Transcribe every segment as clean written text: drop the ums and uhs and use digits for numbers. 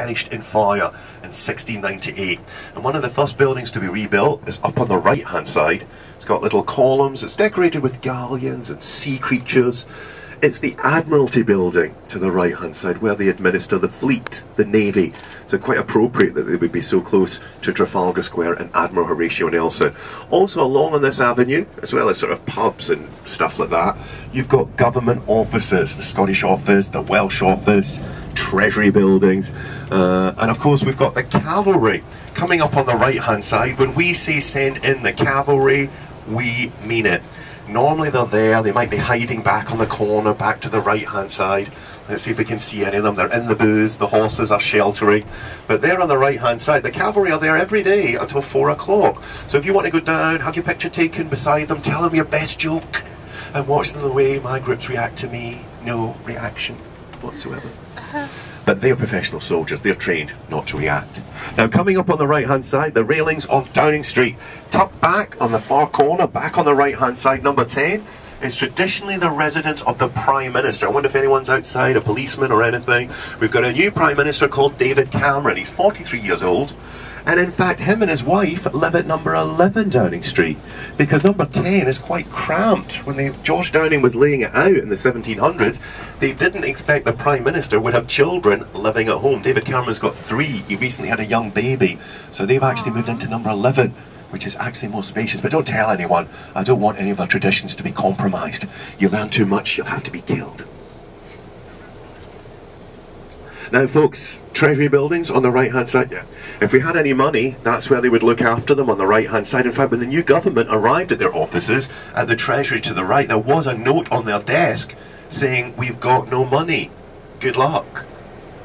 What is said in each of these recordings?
perished in fire in 1698. And one of the first buildings to be rebuilt is up on the right hand side. It's got little columns, it's decorated with galleons and sea creatures. It's the Admiralty building to the right hand side where they administer the fleet, the navy. So quite appropriate that they would be so close to Trafalgar Square and Admiral Horatio Nelson. Also along on this avenue, as well as sort of pubs and stuff like that, you've got government offices, the Scottish office, the Welsh office, Treasury buildings, and of course we've got the cavalry coming up on the right hand side. When we say send in the cavalry, we mean it. Normally they're there, they might be hiding back on the corner, back to the right hand side. Let's see if we can see any of them. They're in the booths, the horses are sheltering. But they're on the right hand side. The cavalry are there every day until 4 o'clock. So if you want to go down, have your picture taken beside them, tell them your best joke, and watch them the way my groups react to me. No reaction whatsoever. But they're professional soldiers, they're trained not to react. Now coming up on the right hand side, the railings of Downing Street. Tucked back on the far corner, back on the right hand side, number 10, is traditionally the residence of the Prime Minister. I wonder if anyone's outside, a policeman or anything. We've got a new Prime Minister called David Cameron. He's 43 years old. And in fact, him and his wife live at number 11 Downing Street, because number 10 is quite cramped. When George Downing was laying it out in the 1700s, they didn't expect the Prime Minister would have children living at home. David Cameron's got 3. He recently had a young baby. So they've actually moved into number 11, which is actually more spacious. But don't tell anyone. I don't want any of our traditions to be compromised. You learn too much, you'll have to be killed. Now folks, Treasury buildings on the right hand side, yeah. If we had any money, that's where they would look after them, on the right hand side. In fact, when the new government arrived at their offices at the Treasury to the right, there was a note on their desk saying, "We've got no money. Good luck."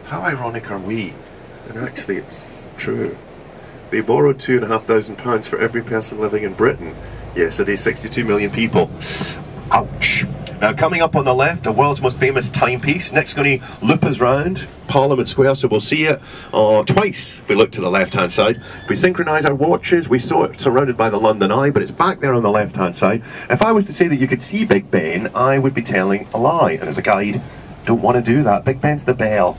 How ironic are we? And actually it's true. They borrowed £2,500 for every person living in Britain. Yesterday, 62 million people. Ouch. Now coming up on the left, the world's most famous timepiece. Next going to loop us round Parliament Square, so we'll see it twice if we look to the left hand side. If we synchronise our watches, we saw it surrounded by the London Eye, but it's back there on the left hand side. If I was to say that you could see Big Ben, I would be telling a lie, and as a guide, don't want to do that. Big Ben's the bell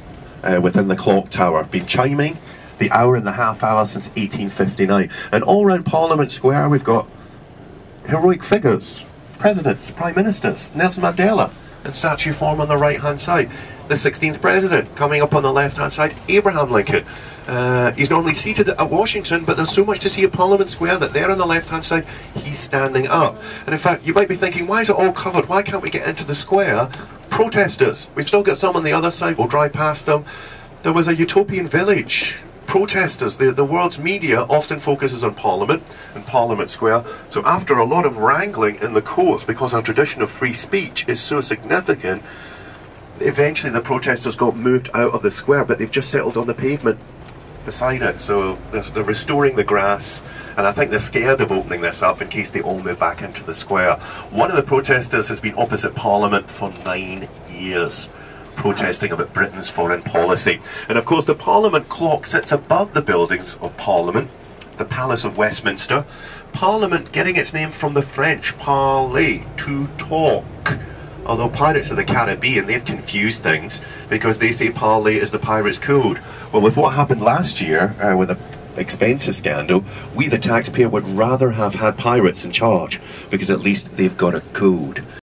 within the clock tower, been chiming the hour and the half hour since 1859. And all around Parliament Square we've got heroic figures. Presidents, Prime Ministers, Nelson Mandela in statue form on the right hand side. The 16th President coming up on the left hand side, Abraham Lincoln. He's normally seated at Washington, but there's so much to see at Parliament Square that there on the left hand side, he's standing up. And in fact, you might be thinking, why is it all covered? Why can't we get into the square? Protesters. We've still got some on the other side, we'll drive past them. There was a utopian village. Protesters, the world's media often focuses on Parliament and Parliament Square. So after a lot of wrangling in the courts, because our tradition of free speech is so significant, eventually the protesters got moved out of the square, but they've just settled on the pavement beside it. So they're restoring the grass, and I think they're scared of opening this up in case they all move back into the square. One of the protesters has been opposite Parliament for 9 years. Protesting about Britain's foreign policy. And of course the Parliament clock sits above the buildings of Parliament, the Palace of Westminster. Parliament getting its name from the French, parler, to talk. Although Pirates of the Caribbean, they've confused things because they say parler is the pirates' code. Well, with what happened last year with the expenses scandal, we the taxpayer would rather have had pirates in charge, because at least they've got a code.